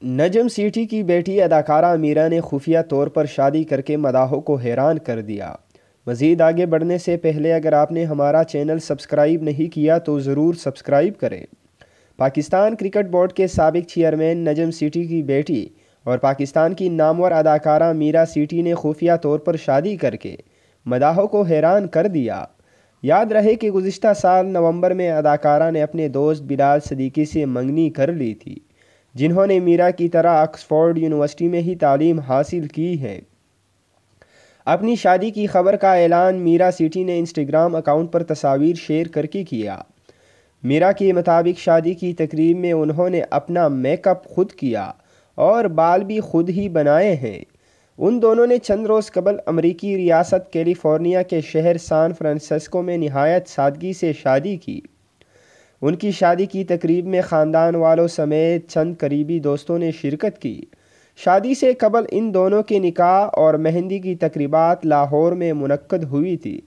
نجم سیٹھی کی بیٹی اداکارہ میرا نے خفیہ طور پر شادی کر کے مداحوں کو حیران کر دیا۔ مزید آگے بڑھنے سے پہلے اگر آپ نے ہمارا چینل سبسکرائب نہیں کیا تو ضرور سبسکرائب کریں۔ پاکستان کرکٹ بورڈ کے سابق چیئرمین نجم سیٹھی کی بیٹی اور پاکستان کی نامور اداکارہ میرا سیٹھی نے خفیہ طور پر شادی کر کے مداحوں کو حیران کر دیا۔ یاد رہے کہ گزشتہ سال نومبر میں اداکارہ نے اپنے دوست بلال صدیقی سے منگنی کر لی تھی، جنہوں نے میرا کی طرح آکسفورڈ یونیورسٹی میں ہی تعلیم حاصل کی ہے۔ اپنی شادی کی خبر کا اعلان میرا سیٹھی نے انسٹاگرام اکاؤنٹ پر تصاویر شیئر کر کے کیا۔ میرا کے مطابق شادی کی تقریب میں انہوں نے اپنا میک اپ خود کیا اور بال بھی خود ہی بنائے ہیں۔ ان دونوں نے چند روز قبل امریکی ریاست کیلیفورنیا کے شہر سان فرانسسکو میں نہایت سادگی سے شادی کی۔ ان کی شادی کی تقریب میں خاندان والوں سمیت چند قریبی دوستوں نے شرکت کی۔ شادی سے قبل ان دونوں کے نکاح اور مہندی کی تقریبات لاہور میں منعقد ہوئی تھی۔